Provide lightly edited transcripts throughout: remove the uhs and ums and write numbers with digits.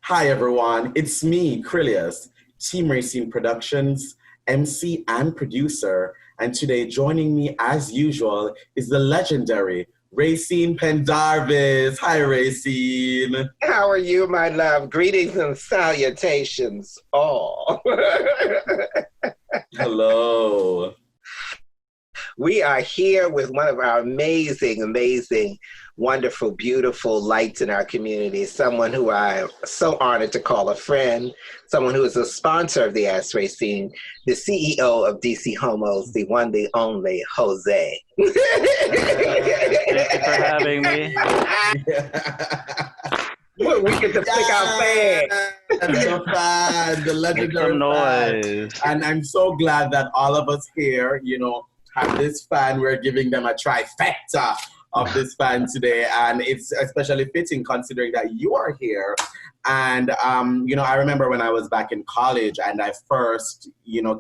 Hi, everyone. It's me, Krylios, Team Rayceen Productions, MC and producer. And today, joining me as usual is the legendary Rayceen Pendarvis. Hi, Rayceen. How are you, my love? Greetings and salutations, all. Hello. We are here with one of our amazing, wonderful, beautiful lights in our community, someone who I am so honored to call a friend, someone who is a sponsor of the Ask Rayceen, the CEO of DCHomos, the one, the only, José. Thank you for having me. We get to pick our fan. The fan, the legendary noise. fan. And I'm so glad that all of us here, have this fan. We're giving them a trifecta of this fan today. And it's especially fitting considering that you are here. And, I remember when I was back in college and I first,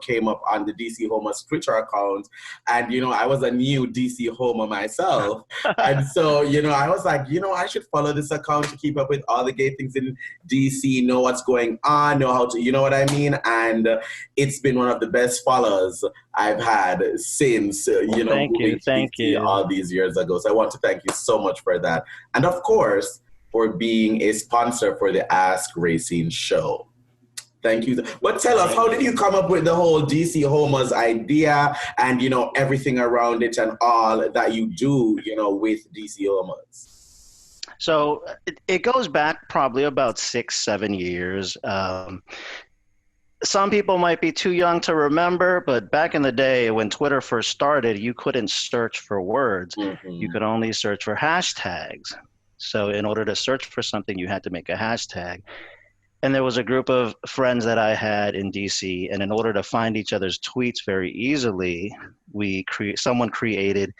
came up on the DCHomos Twitter account. And, I was a new DC homo myself. And so, I was like, I should follow this account to keep up with all the gay things in DC, know what's going on, know how to, you know what I mean? And it's been one of the best follows I've had since, thank you. All these years ago. So I want to thank you so much for that. And of course, for being a sponsor for the Ask Rayceen show. Thank you. But tell us, how did you come up with the whole DCHomos idea and, everything around it and all that you do, with DCHomos? So it goes back probably about 6-7 years. Some people might be too young to remember, but back in the day when Twitter first started, you couldn't search for words. Mm-hmm. You could only search for hashtags. So in order to search for something, you had to make a hashtag. And there was a group of friends that I had in DC, and in order to find each other's tweets very easily, someone created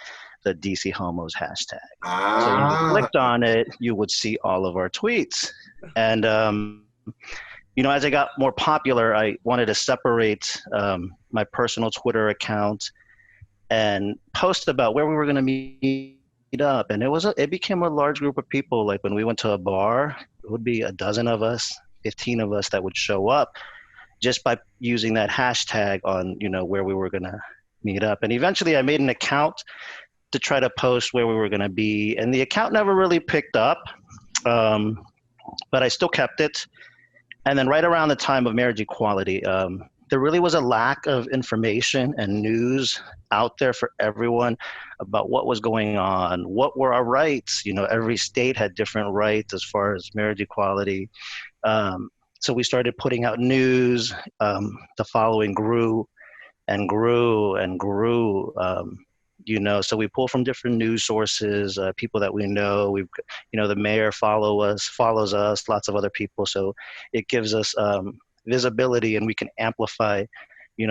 the DCHomos hashtag. So when you clicked on it, you would see all of our tweets. And as I got more popular, I wanted to separate my personal Twitter account and post about where we were going to meet up. And it became a large group of people. Like when we went to a bar, it would be a dozen of us, 15 of us that would show up just by using that hashtag on, where we were going to meet up. And eventually I made an account to try to post where we were going to be. And the account never really picked up, but I still kept it. And then right around the time of marriage equality, there really was a lack of information and news out there for everyone about what was going on, what were our rights. Every state had different rights as far as marriage equality. So we started putting out news. The following grew and grew and grew. So we pull from different news sources, people that we know. The mayor follows us, lots of other people. So it gives us visibility, and we can amplify,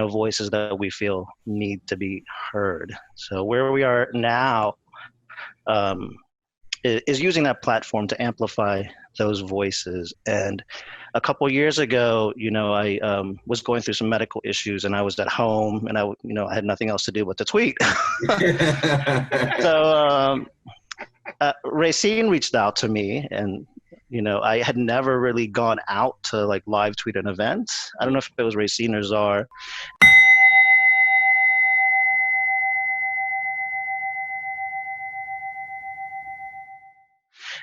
voices that we feel need to be heard. So where we are now is using that platform to amplify those voices. And a couple of years ago, I was going through some medical issues, and I was at home, and I had nothing else to do but to tweet. So Rayceen reached out to me, and I had never really gone out to live tweet an event. I don't know if it was Rayceen or Czar.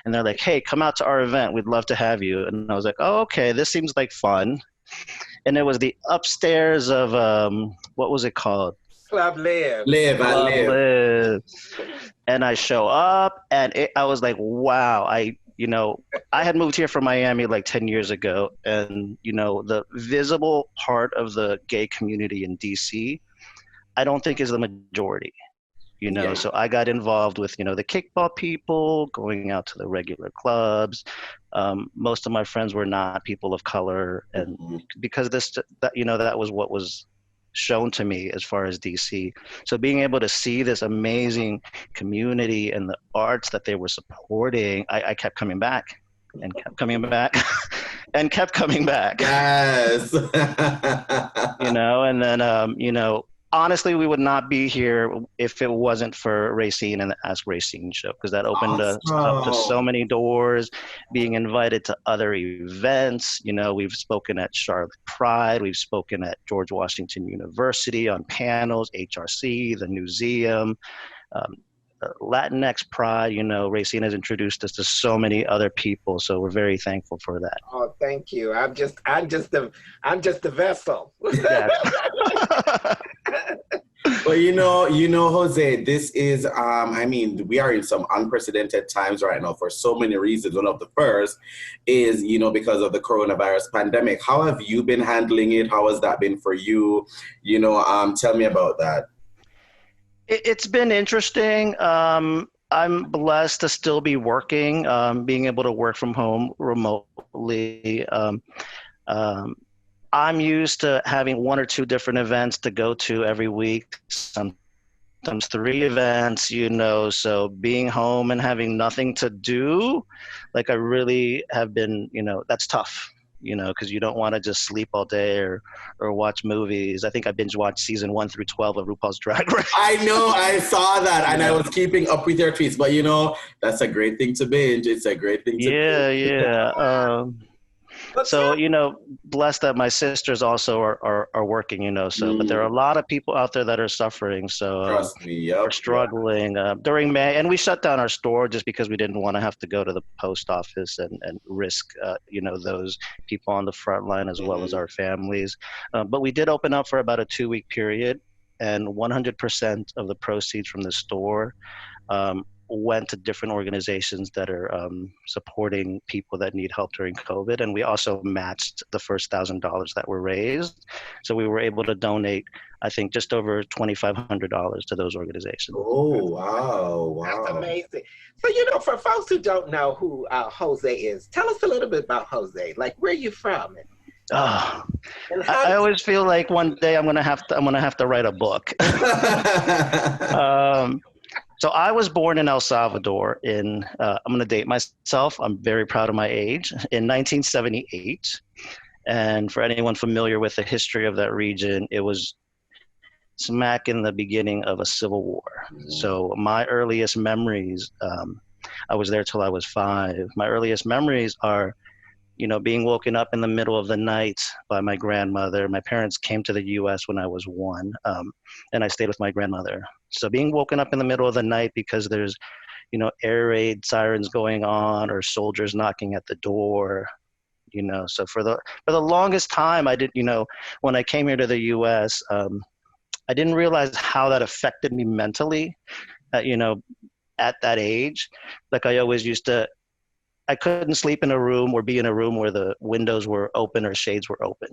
And they're like, hey, come out to our event. We'd love to have you. And I was like, oh, okay, this seems like fun. And it was the upstairs of, what was it called? Club Live. Live. And I show up, and I was like, wow, I had moved here from Miami 10 years ago, and, the visible part of the gay community in DC, I don't think is the majority, Yeah. So I got involved with, the kickball people, going out to the regular clubs. Most of my friends were not people of color. And because that was what was shown to me as far as DC. So being able to see this amazing community and the arts that they were supporting, I kept coming back and kept coming back and kept coming back. Yes. And then, honestly, we would not be here if it wasn't for Rayceen and the Ask Rayceen show, because that opened us up to so many doors, being invited to other events. You know, we've spoken at Charlotte Pride, we've spoken at George Washington University on panels, HRC, the museum, um, Latinx Pride. You know, Rayceen has introduced us to so many other people, so we're very thankful for that. Oh, thank you. I'm just the vessel. Yeah. Well, Jose, this is, I mean, we are in some unprecedented times right now for so many reasons. One of the first is, because of the coronavirus pandemic. How have you been handling it? How has that been for you? Tell me about that. It's been interesting. I'm blessed to still be working, being able to work from home remotely. I'm used to having 1 or 2 different events to go to every week, sometimes 3 events, so being home and having nothing to do, like I really have been, that's tough, because you don't want to just sleep all day or watch movies. I think I binge watched season 1 through 12 of RuPaul's Drag Race. I know, I saw that, and I was keeping up with your tweets, but that's a great thing to binge. It's a great thing to binge. Yeah. So, blessed that my sisters also are working, but there are a lot of people out there that are suffering. So trust me, yep, we're struggling during May, and we shut down our store just because we didn't want to have to go to the post office and risk, those people on the front line as well as our families. But we did open up for about a 2-week period, and 100% of the proceeds from the store went to different organizations that are supporting people that need help during COVID. And we also matched the first $1,000 that were raised. So we were able to donate, I think, just over $2,500 to those organizations. Oh, wow. That's amazing. So, for folks who don't know who Jose is, tell us a little bit about Jose. Like, where are you from? I always feel like one day I'm gonna have to write a book. So I was born in El Salvador I'm going to date myself. I'm very proud of my age, in 1978. And for anyone familiar with the history of that region, it was smack in the beginning of a civil war. So my earliest memories, I was there till I was 5. My earliest memories are, being woken up in the middle of the night by my grandmother. My parents came to the U.S. when I was 1, and I stayed with my grandmother. So being woken up in the middle of the night because there's, air raid sirens going on or soldiers knocking at the door, So for the longest time, I didn't, when I came here to the U.S., I didn't realize how that affected me mentally, at that age. Like I always I couldn't sleep in a room or be in a room where the windows were open or shades were open,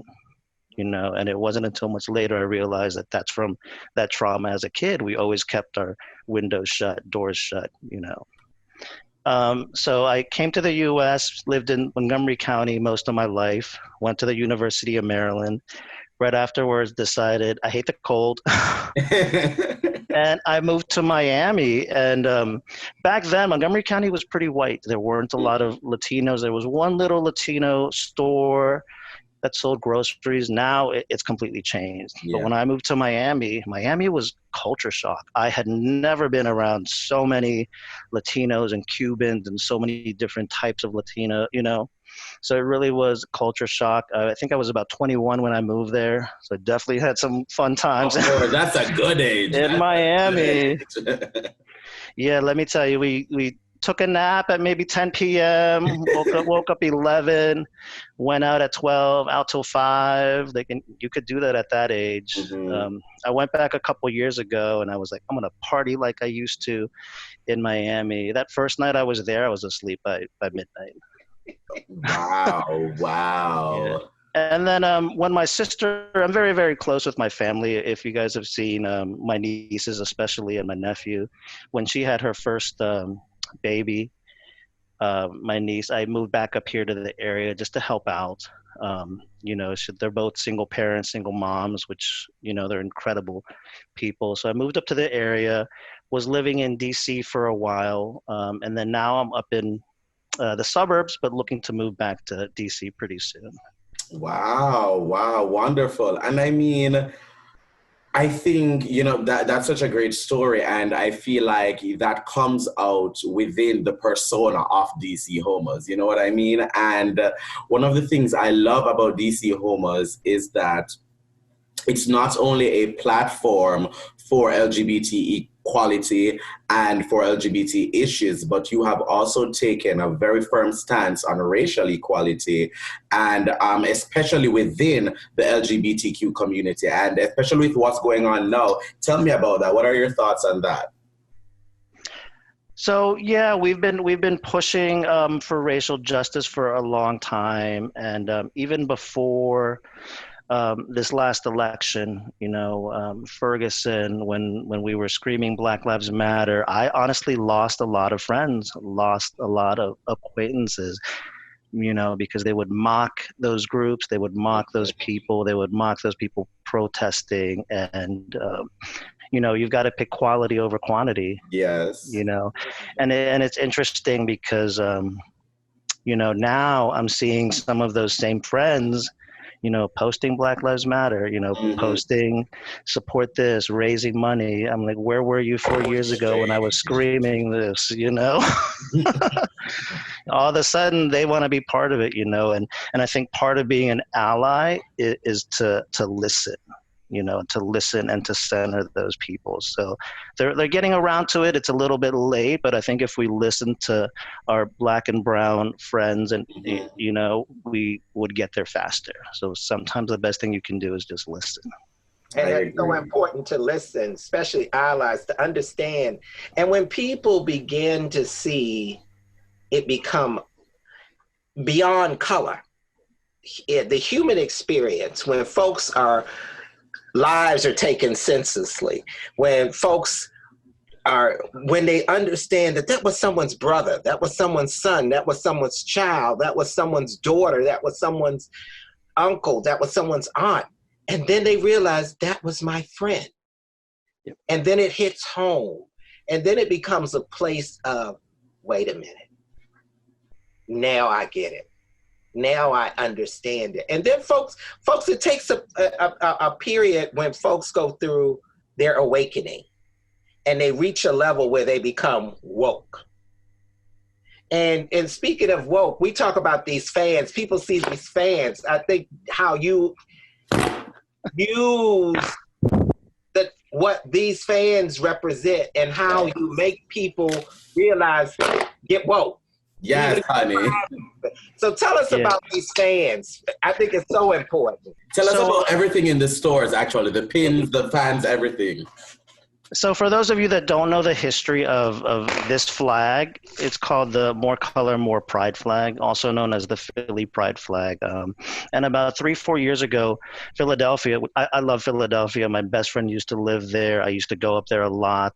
and it wasn't until much later I realized that that's from that trauma as a kid. We always kept our windows shut, doors shut, So I came to the U.S., lived in Montgomery County most of my life, went to the University of Maryland. Right afterwards, decided I hate the cold. And I moved to Miami. And back then, Montgomery County was pretty white. There weren't a lot of Latinos. There was one little Latino store that sold groceries. Now it's completely changed. Yeah. But when I moved to Miami was culture shock. I had never been around so many Latinos and Cubans and so many different types of Latino, So it really was culture shock. I think I was about 21 when I moved there. So I definitely had some fun times. Oh, that's a good age. In Miami. Yeah, let me tell you, we took a nap at maybe 10 p.m., woke up 11, went out at 12, out till 5. You could do that at that age. Mm-hmm. I went back a couple years ago, and I was like, I'm going to party like I used to in Miami. That first night I was there, I was asleep by midnight. Wow. Yeah. And then when my sister, I'm very, very close with my family. If you guys have seen my nieces, especially, and my nephew, when she had her first baby, my niece, I moved back up here to the area just to help out. They're both single parents, single moms, which, they're incredible people. So I moved up to the area, was living in DC for a while. And then now I'm up in the suburbs, but looking to move back to DC pretty soon. Wow, wonderful. And I mean, I think, that's such a great story. And I feel like that comes out within the persona of DC Homos. You know what I mean? And one of the things I love about DC Homos is that it's not only a platform for LGBT equality and for LGBT issues, but you have also taken a very firm stance on racial equality, and especially within the LGBTQ community, and especially with what's going on now. Tell me about that. What are your thoughts on that? So yeah, we've been pushing for racial justice for a long time, and even before this last election, Ferguson, when we were screaming Black Lives Matter, I honestly lost a lot of friends, lost a lot of acquaintances, because they would mock those groups, they would mock those people, protesting, and you've got to pick quality over quantity. Yes. And it's interesting because now I'm seeing some of those same friends posting Black Lives Matter, posting support this, raising money. I'm like, where were you 4 years ago when I was screaming this, All of a sudden they want to be part of it, and I think part of being an ally is to listen, to listen and to center those people. So they're getting around to it. It's a little bit late, but I think if we listen to our Black and brown friends, and we would get there faster. So sometimes the best thing you can do is just listen. And it's so important to listen, especially allies, to understand. And when people begin to see it become beyond color, the human experience, when folks lives are taken senselessly, when they understand that was someone's brother, that was someone's son, that was someone's child, that was someone's daughter, that was someone's uncle, that was someone's aunt. And then they realize that was my friend. Yep. And then it hits home. And then it becomes a place of, wait a minute. Now I get it. Now I understand it. And then folks, it takes a period when folks go through their awakening and they reach a level where they become woke. And speaking of woke, we talk about these fans. People see these fans. I think how you use what these fans represent and how you make people realize, get woke. Yes, honey. So tell us about these fans. I think it's so important. Tell us about everything in the stores, actually. The pins, the fans, everything. So for those of you that don't know the history of this flag, it's called the More Color, More Pride flag, also known as the Philly Pride flag. And about 3-4 years ago, Philadelphia, I love Philadelphia. My best friend used to live there. I used to go up there a lot.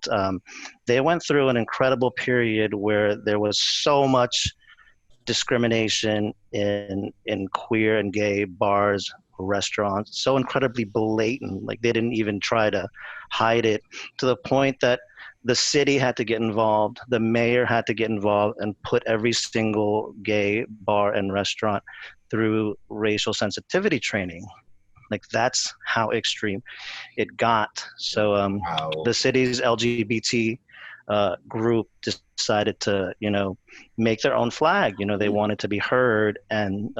They went through an incredible period where there was so much discrimination in queer and gay bars, restaurants, so incredibly blatant, like they didn't even try to hide it, to the point that the city had to get involved, the mayor had to get involved and put every single gay bar and restaurant through racial sensitivity training. Like that's how extreme it got. So Wow. The city's LGBT group decided to, make their own flag. They wanted to be heard. And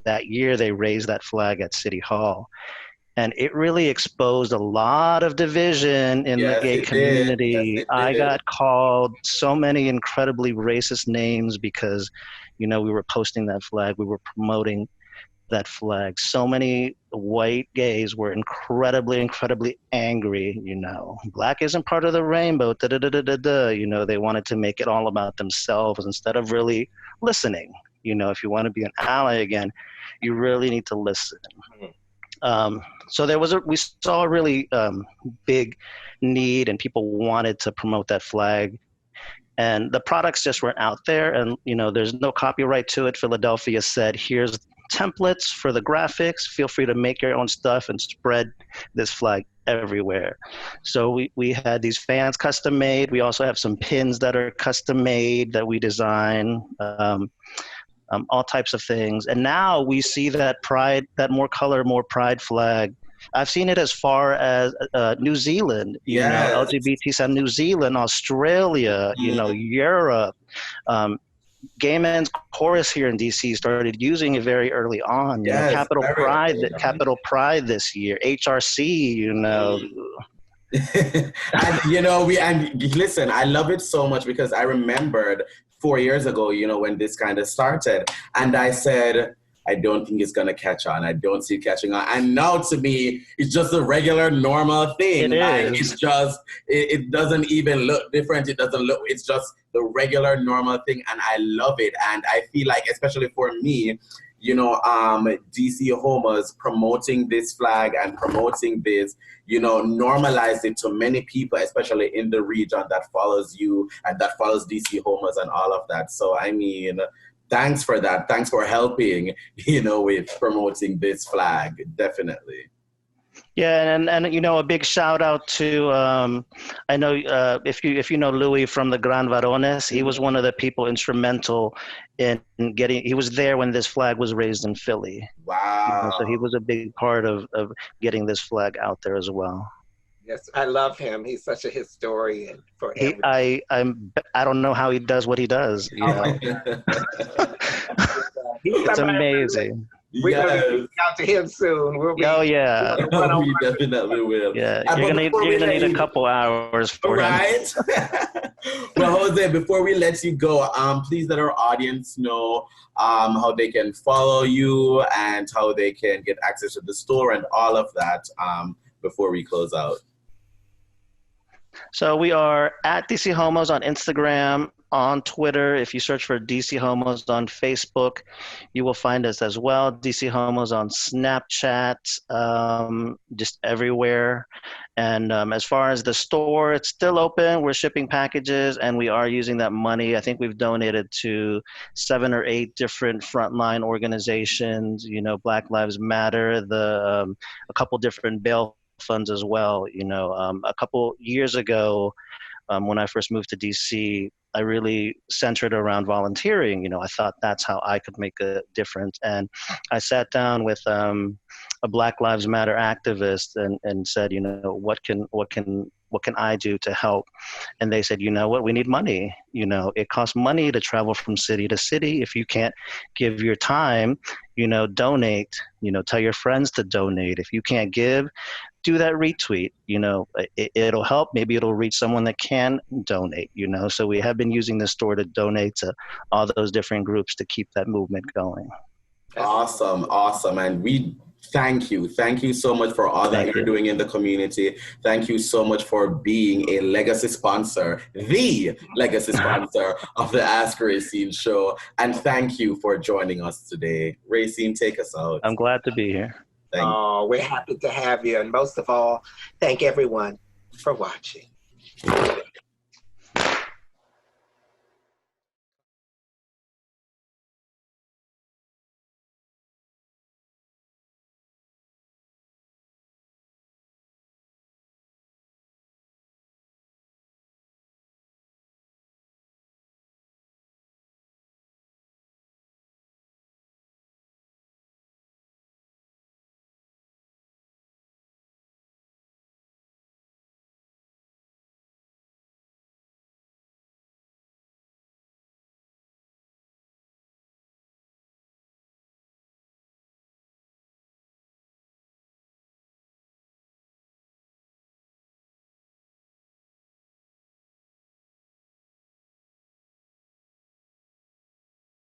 that year they raised that flag at City Hall. And it really exposed a lot of division in the gay community. Yes, I got called so many incredibly racist names because, we were posting that flag. We were promoting that flag. So many white gays were incredibly, incredibly angry. Black isn't part of the rainbow. They wanted to make it all about themselves instead of really listening. If you want to be an ally again, you really need to listen. So we saw a really big need, and people wanted to promote that flag. And the products just weren't out there, and there's no copyright to it. Philadelphia said, here's templates for the graphics, feel free to make your own stuff and spread this flag everywhere. So we had these fans custom made. We also have some pins that are custom made that we design, all types of things. And now we see that More Color, More Pride flag I've seen it as far as New Zealand, you know, LGBT side, New Zealand, Australia, you know, Europe. Gay Men's Chorus here in DC started using it very early on. You know, Capital Pride this year, HRC, you know. And you know, and listen, I love it so much because I remembered 4 years ago, you know, when this kind of started, and I said, I don't think it's gonna catch on. I don't see it catching on. And now to me, it's just a regular, normal thing. It's just, it doesn't even look different. It doesn't look, it's just the regular, normal thing. And I love it. And I feel like, especially for me, you know, DCHomos promoting this flag and promoting this, you know, normalize it to many people, especially in the region that follows you and that follows DCHomos and all of that. So, I mean, thanks for that. Thanks for helping, you know, with promoting this flag, definitely. Yeah, and you know, a big shout out to I know if you know Louis from the Gran Varones, he was one of the people instrumental in getting. He was there when this flag was raised in Philly. Wow! You know, so he was a big part of getting this flag out there as well. Yes, I love him. He's such a historian for everything. I don't know how he does what he does. You know, it's amazing. We're going to reach out to him soon. We definitely will. Yeah, you're gonna need a couple hours for him. Right? Well, Jose, before we let you go, please let our audience know how they can follow you and how they can get access to the store and all of that before we close out. So we are at DCHomos on Instagram, on Twitter. If you search for DCHomos on Facebook, you will find us as well. DCHomos on Snapchat, just everywhere. And as far as the store, it's still open. We're shipping packages, and we are using that money. I think we've donated to 7 or 8 different frontline organizations. You know, Black Lives Matter, a couple different bail funds as well. You know, a couple years ago, when I first moved to DC, I really centered around volunteering. You know, I thought that's how I could make a difference. And I sat down with a Black Lives Matter activist and said, you know, what can I do to help? And they said, you know what, we need money. You know, it costs money to travel from city to city. If you can't give your time, you know, donate, you know, tell your friends to donate. If you can't give, do that retweet, you know, it'll help. Maybe it'll reach someone that can donate, you know. So we have been using the store to donate to all those different groups to keep that movement going. Awesome. And we thank you so much for all that you're doing in the community. Thank you so much for being a legacy sponsor, the legacy sponsor of the Ask Rayceen show. And thank you for joining us today. Rayceen, take us out. I'm glad to be here. We're happy to have you. And most of all, thank everyone for watching.